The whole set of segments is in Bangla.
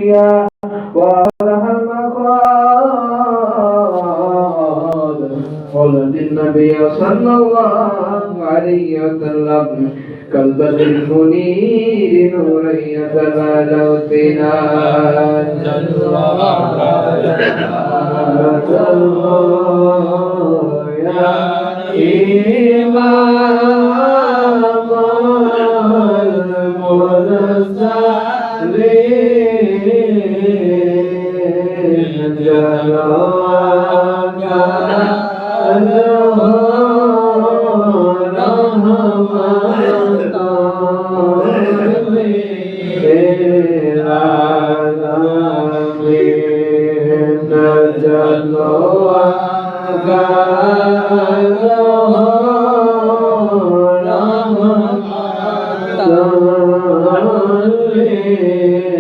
الدنيا وأصلح المقال. قال النبي صلى الله عليه وسلم كالبدر المنير نورا يتبادى التنان يا إمام المرسلين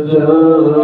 جلاك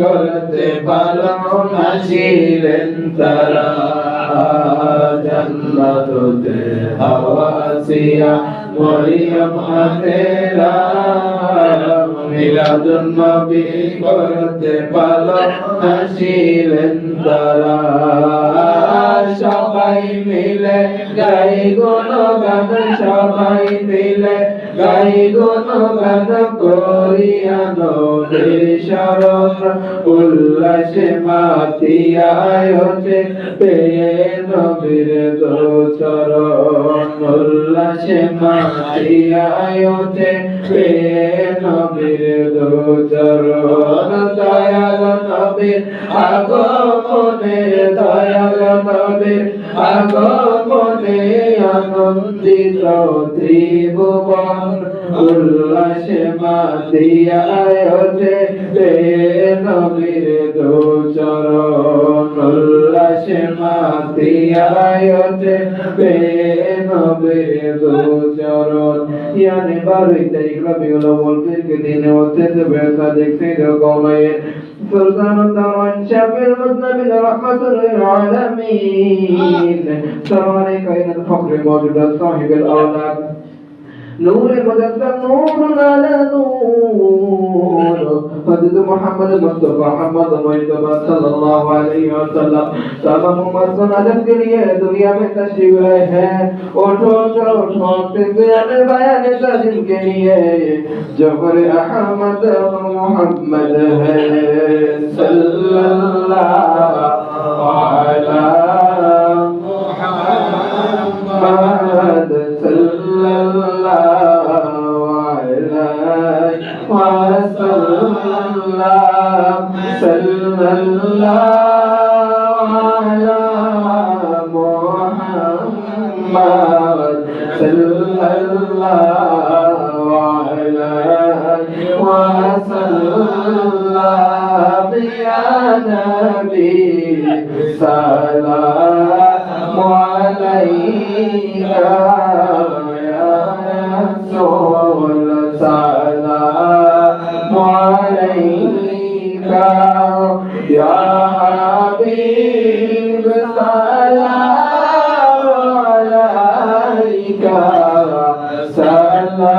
করতে পারো না ছিলেন তারা জান্নাতুতে হাওয়াসিয়া মরিয়ম আতেরা মিলাদুন নবী করতে পারো না ছিলেন তারা সবাই মিলে গাই গুণগান সবাই মিলে গাই গুণগান করিয়া নবীর শরণ উল্লাসে মাতিয়ায় পেয়ে নবীর দোচরণ উল্লাসে মাতিয়ায় পেয়ে নবীর দোচরণ দয়াল নবীর আগমনে দয়াল নবীর আগমনে আনন্দিত ত্রিভুবন উল্লাসে মাতিয়ায় পেয়ে নবীর দোচরণ উল্লাসে মাতিয়ায় পেয়ে নবীর দোচরণ यानी 12 तारीख रबीउल अव्वल के दिन होते थे वैसा देखते थे कौमे सुल्तान दावन शफील मुज़नबिल रहमतुल लिल आलमीन सरवाने कायनात फख्र मौजूदा साहिबुल औलाद नूर मुजद्दद नूर अला नूर हज़रत मोहम्मद मुस्तफा मोहम्मद मुस्तफा सल्लल्लाहु अलैहि वसल्लम तमाम उम्मत आदम के लिए दुनिया में तशरीफ लाए हैं उठो उठो बयान बयान ताज़ीम के लिए जफर अहमद मोहम्मद है सल्लल्लाहु अलैहि मुहम्मद सल्लल्लाहु अलैहि वसल्लम सल्लल्लाहु अलैहि मुहम्मद सल्लल्लाहु अलैहि वसल्लम या नबी सलाम अलैका या रसूल सलाम अलैका या हबीब सलाम अलैका सलावतुल्लाह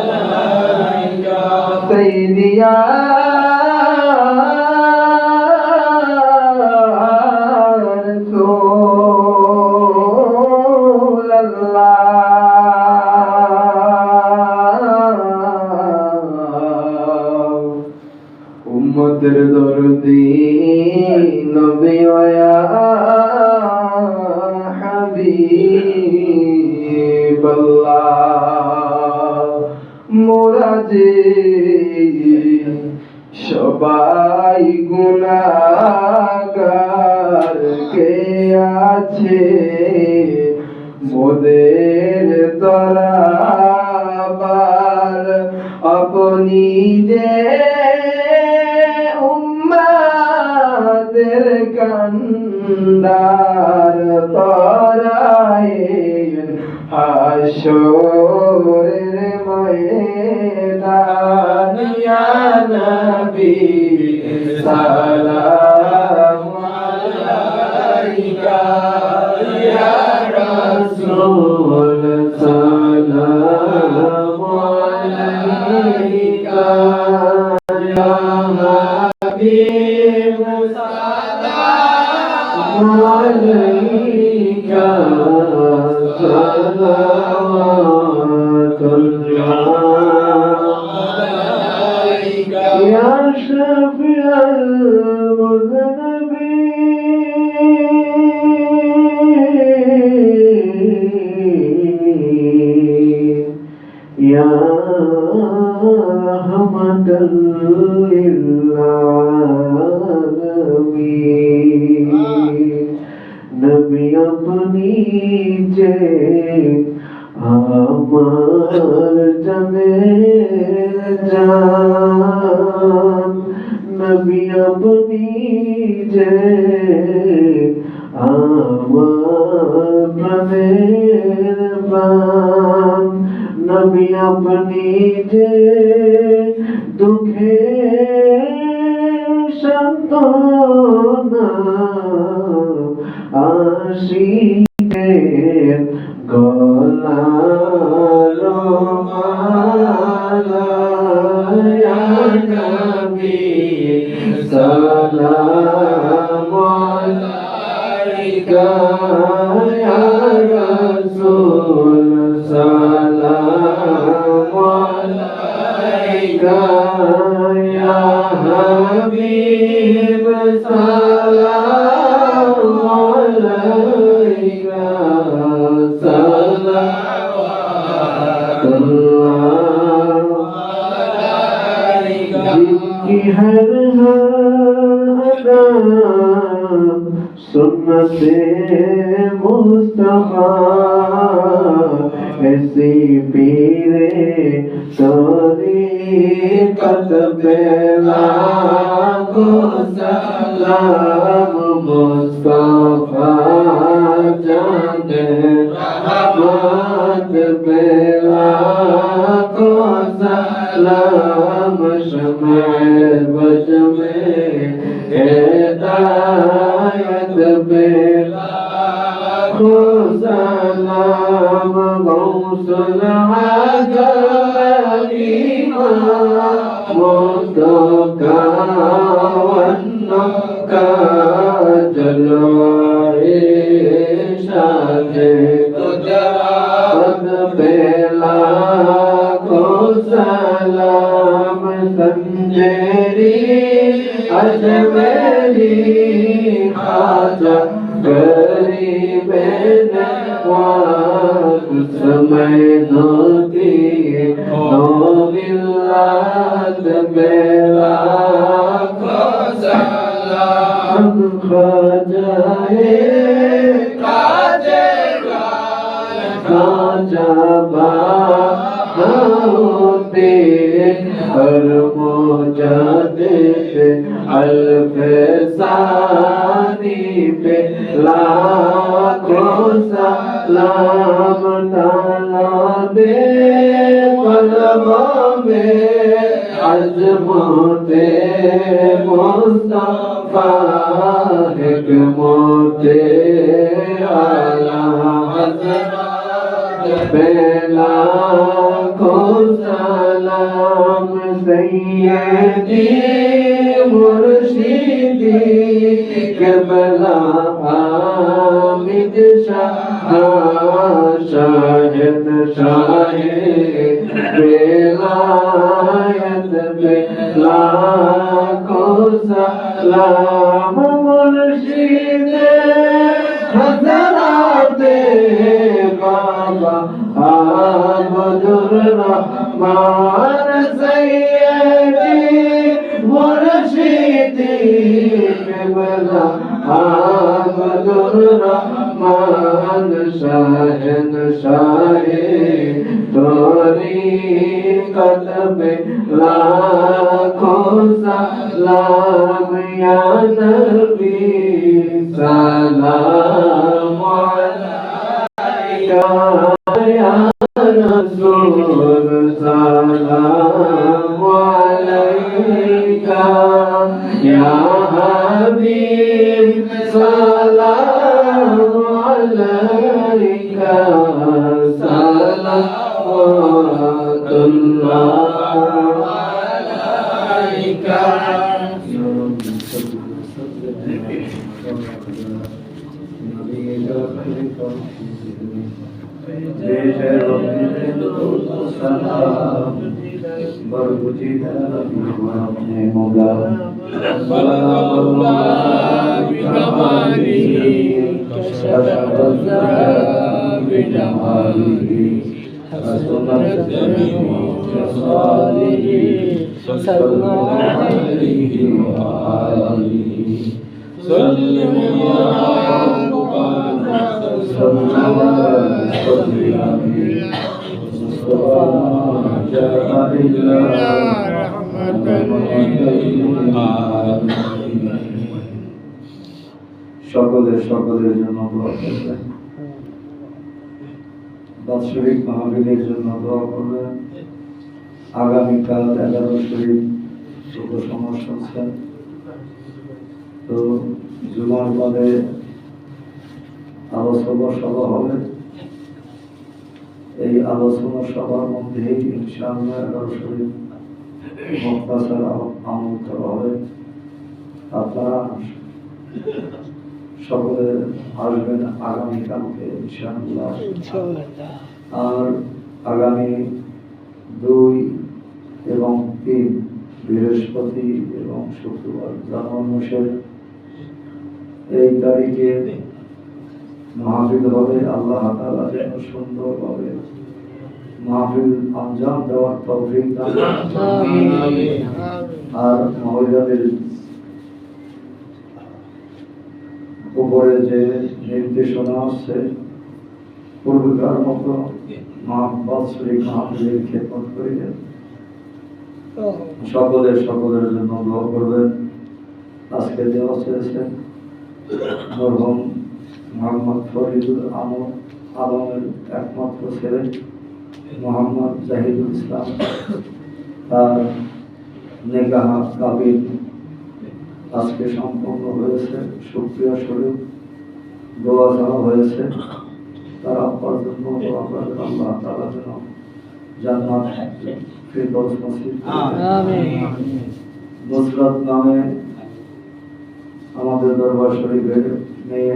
अलैका सय्यदिया उम्मतेर दर्दी नबी या हबीब अल्लाह मोरा जे সবাই গুনাহগার কে আছে মোদের দরবার আপনি যে উম্মতের কান্দার তরায়ে হাশরের ময়দান ইয়া নবী সালাম আলাইকা ইয়া রাসূল সালাম আলাইকা ইয়া হাবিব সালাম আলাইকা يا شفيع المذنبين يا رحمة للعالمين नबी अपनी जे আমার জানে জান নবী আপনি যে আমার প্রাণের প্রাণ নবী আপনি যে দুঃখে সান্ত্বনা আশিকের গলার মালা ইয়া নবী সালাম या रसूल सलाम अलैका या हबीब सलाम अलैका जिनकी हर अदा सुन्नते मुस्तफा ऐसी पीरे तरीक़त पे लाखों सलाम मुस्तफा जाने रहमत पे लाखों सलाम शम्ए बज में हिदायत पे लाखों सलाम गौसुल आज़म इमाम मुस्तफ़ा वन्नका जलवाए शाने गुजरात पे लाखों सलाम संजेरी अजमेरी ख्वाजा गरीबे नवाज समय धोती नो मिल्लत बेला को सलाम ख्वाजाए ख्वाजा होते हर मोजादे अल्फसानी पे लाखों सलाम डाला दे कलमों में अज़मते मुस्तफ़ा हिकमते आला बेला को सलाम सैयदी मुर्शिदी क़िबला हामिद शाह शाहिद शाहे बेलायत बेला को सलाम मुर्शिदे हज़राते बाबा अब्दुर रहमान सैयदी मुर्शिदी क़िबला अब्दुर रहमान शाहिद शाहे तरीक़त पे लाखों सलाम या नबी सलाम अलैका या रसूल सलाम अलैका या हबीब सलाम अलैका सलावतुल्लाह अलैका সকলের জন্য দোয়া করবেন। বাৎসরিক মাহফিলের জন্য দোয়া করবেন। আগামীকাল 11 শরীফ শুভ সমাজ সংস্থা তো জুমার বাদে আলোচনা সভা হবে। এই আলোচনা সভার মধ্যেই ইনশাআল্লাহ 11 শরীফ মুখতাসার আমল করা হবে। আপনারা সকলে আসবেন আগামীকালকে ইনশাআল্লাহ। আর আগামী 2 এবং 3 বৃহস্পতি এবং শুক্রবার জানুয়ারি মাসের এই তারিখে মাহফিল হবে। আল্লাহ তাআলা যেন সুন্দরভাবে মাহফিল আঞ্জাম দেওয়ার তৌফিক দান করেন। আর মহিলাদের উপরে যে নির্দেশনা আছে পূর্বেকার মতো বাৎসরিক মাহফিলের খেদমত করিলেন। সকলের জন্য দোয়া করবেন। আজকে দেওয়া চেয়েছেন মরহুম মোহাম্মদ ফরিদুল আলমের একমাত্র ছেলে মোহাম্মদ জাহিদুল ইসলাম, তার নেকাহ কাবিল আজকে সম্পন্ন হয়েছে। শুকরিয়া স্বরূপ দোয়া চাওয়া হয়েছে। তার আব্বার জন্য দোয়া করবেন, আল্লাহ তাআলা যেন জান্নাত ফিরদৌস নসিব করেন। নুসরাত নামে আমাদের দরবার শরীফের মেয়ে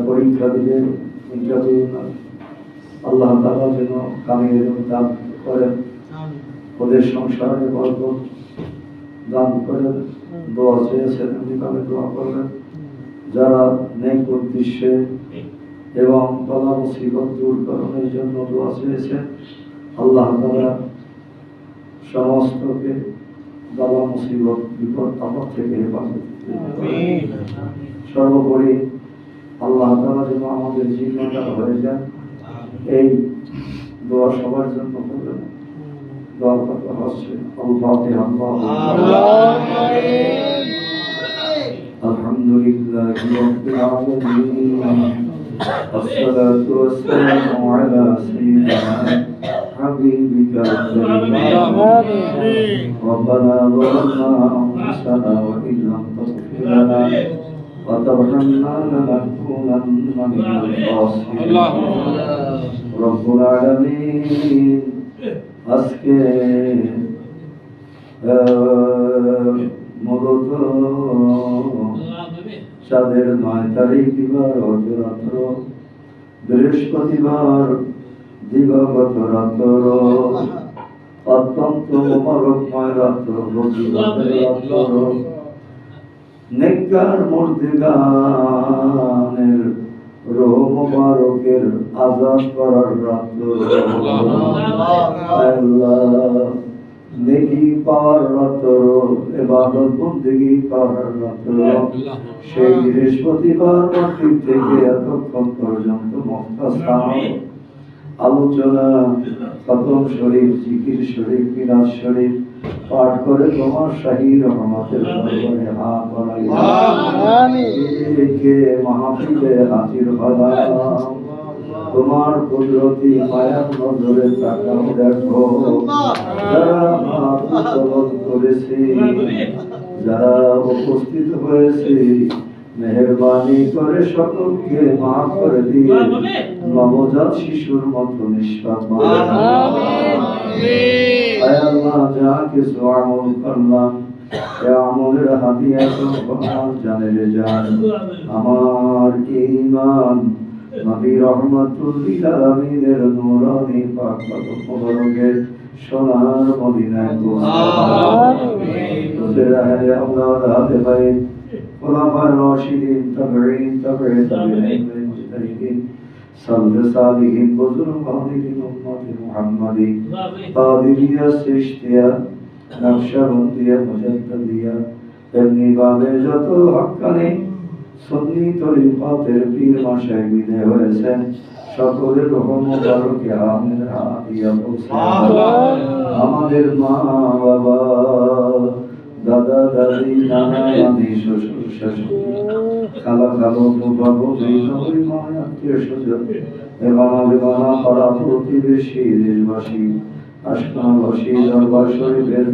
পরীক্ষা দিলে ইন্টারভিউ, আল্লাহ তাআলা যেন কামিয়াবি দান করেন, ওদের সংসারে বরকত দান করেন। দোয়া চেয়েছেন, এমনিভাবে দোয়া করবেন। যারা নেক উদ্দেশ্যে এবং বালা মুসিবত দূরকরণের জন্য দোয়া চেয়েছেন, আল্লাহ তাআলা সমস্তকে বালা মুসিবত বিপদ আপদ থেকে হেফাজত করবেন। সর্বোপরি আল্লাহ তাআলা যেন আমাদের জীবনটা হয়ে যায়, এই দোয়া সবার জন্য করবেন। দোয়া করতে হচ্ছে আল-ফাতিহা। আলহামদুলিল্লাহি রাব্বিল আলামিন, والصلاة والسلام على سيدنا حبيبك الكريم. ربنا ظلمنا أنفسنا وإن لم تغفر لنا وترحمنا لنكونن من الخاسرين. رب العالمين আজকে মূলত চাঁদের 9 তারিখ রাত্র বৃহস্পতিবার দিবাগত রাত্র অত্যন্ত মোবারকময় রাত্র, রাত্র নেককার মুর্দিগানের রূহ মুবারকের আযাদ করার রাত্র। আল্লাহ নেকি পাওয়ার রাত্র, ইবাদত বন্দেগী পাওয়ার রাত্র। সেই বৃহস্পতিবার মাগরিব থেকে এতক্ষণ পর্যন্ত মুখতাসার আলোচনা, খতম শরীফ, জিকির শরীফ, মিলাদ শরীফ পাঠ করে তোমার শাহী রহমতের দরবারে হাত বাড়াই আমিন। মাহফিলে হাজির হলাম, তোমার কুদরতি মায়ার নজরে তাকাও দেখো। যারা মাহফিল করেছে, যারা উপস্থিত হয়েছে, মেহেরবানি করে সকলকে মাফ করে দিয়ে নবজাত শিশুর মতো নিষ্পাপ আল্লাহ যা কিছু আমল করলাম, আমলের হাদিয়া তোমার জানের জান। আমার ঈমান নবী রাহমাতুল লিল আলামিনের নূরানি পাক মুবারকের সোনার মদিনায় আমিন। তোরা হে আল্লাহ রাতে ভাই খোলাফায়ে রাশিদিন, তাবেঈন, তাবেঈ তাবেঈন, মুজতাহিদিন, সালফে সালিহিন, বুজুর্গ মুহাদ্দিদিন, উম্মতে মুহাম্মাদি, কাদিরিয়া, চিশতিয়া, নকশবন্দিয়া, মুজাদ্দিদিয়া, এমনি ভাবে যত হক্কানি সুন্নি তরিকতের পীর মাশায়েখ বিদায় হয়েছেন, সকলের রূহ মুবারকে আমিন হাদিয়া পৌঁছায়। আমাদের মা বাবা, দাদা দাদি, নানা নানি, শ্বশুর শাশুড়ি, খালা খালু, ফুফা ফুফি, সবাই মায়ের আত্মীয় স্বজন এবং আলেমানা, পাড়া প্রতিবেশী, দেশবাসী, আশকানবাসী, দরবার শরীফের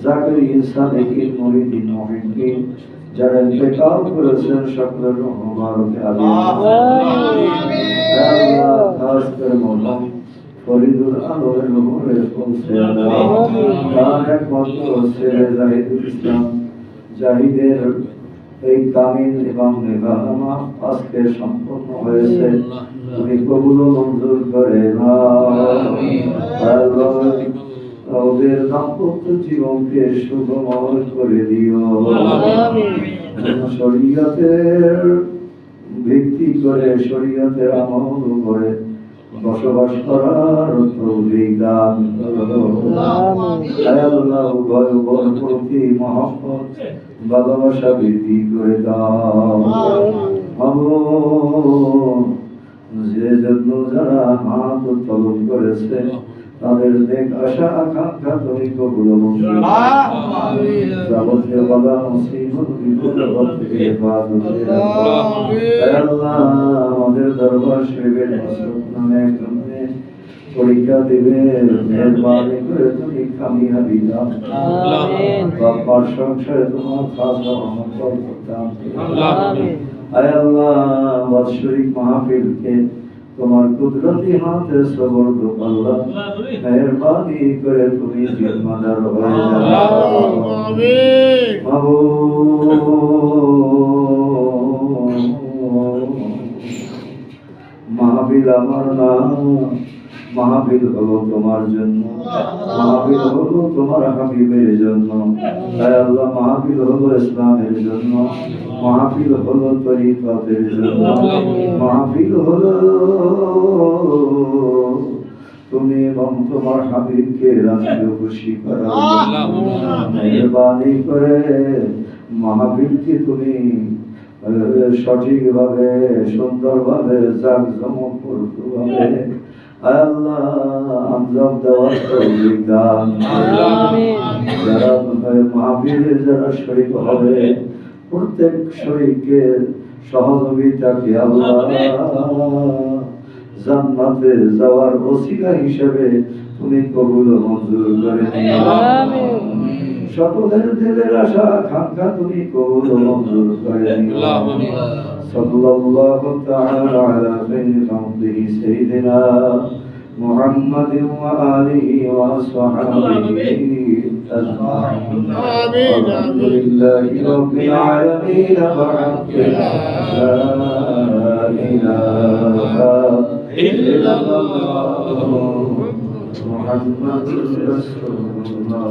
জাকিরিন, সালেকিন, মুরিদিন, মুহিব্বিন যারা ইন্তেকাল করেছেন, সকলের রূহ মুবারকে আমিন। আল্লাহ খাস করে মরহুম ফরিদুল আলমের রূহে পৌঁছে দাও। তার একমাত্র ছেলে জাহিদুল ইসলাম, জাহিদের এই কামিল এবং নেকামা আজকে সম্পন্ন হয়েছে, তুমি কবুল ও মঞ্জুর করে নাও। আল্লাহ ওদের দাম্পত্য জীবনকে সুখময় করে দিও। শরীয়তের ভিত্তি করে শরীয়তের আমল করে বসবাস করার তৌফিক দান করো। আল্লাহ উভয় উভয়ের প্রতি মহব্বত ভালোবাসা বৃদ্ধি করে দাও। যে জন্য যারা হাত উত্তোলন করেছে তাদের নেক আশা আকাঙ্ক্ষা তুমি কবুল মঞ্জুর যাবতীয় বাধা মুসিবত বিপদ থেকে হেফাজত করে রাখো। আল্লাহ আমাদের দরবার শরীফের মাসরুফ নামে একজন পরীক্ষা দিবে, মেহরবানি করে তুমি কামিয়াবি দাও। বাবার সংসারে তোমার খাস রহমত করতাম। আয় আল্লাহ বাৎসরিক মাহফিলকে তোমার কুদরতি হাতে সুবর্দ করলাম, মেহরবানি করে তুমি জিম্মাদার হয়ে যাও। মাহফিল আমার না, মাহফিল হলো তোমার জন্য, মাহফিল হলো তোমার হাবিবের জন্য। তাই আল্লাহ মাহফিল হলো ইসলামের জন্য, মাহফিল হলো তরিকতের জন্য, মাহফিল হলো তুমি এবং তোমার হাবিবকে রাজি খুশি করার জন্য। মেহরবানি করে মাহফিলকে তুমি সঠিকভাবে সুন্দরভাবে জাঁকজমকপূর্ণভাবে আল্লাহ আমজাম দেওয়ার তৌফিক দান। যারা মাহফিলে যারা শরীক হবে প্রত্যেক শরীককে সহযোগিতাকে আল্লাহ জান্নাতে যাওয়ার ওসিলা হিসেবে তুমি কবুল মঞ্জুর করে নিও। সকলের দিলের আশা আকাঙ্ক্ষা তুমি কবুল মঞ্জুর করে নিও। সাল্লাল্লাহু তাআলা আলা খায়রি খালকিহি সাইয়্যিদিনা মুহাম্মাদিন ওয়া আলিহি ওয়া আসহাবিহি আজমাইন। আলহামদুলিল্লাহি রাব্বিল আলামিন। লা ইলাহা ইল্লাল্লাহ মুহাম্মাদুর রাসূলুল্লাহ।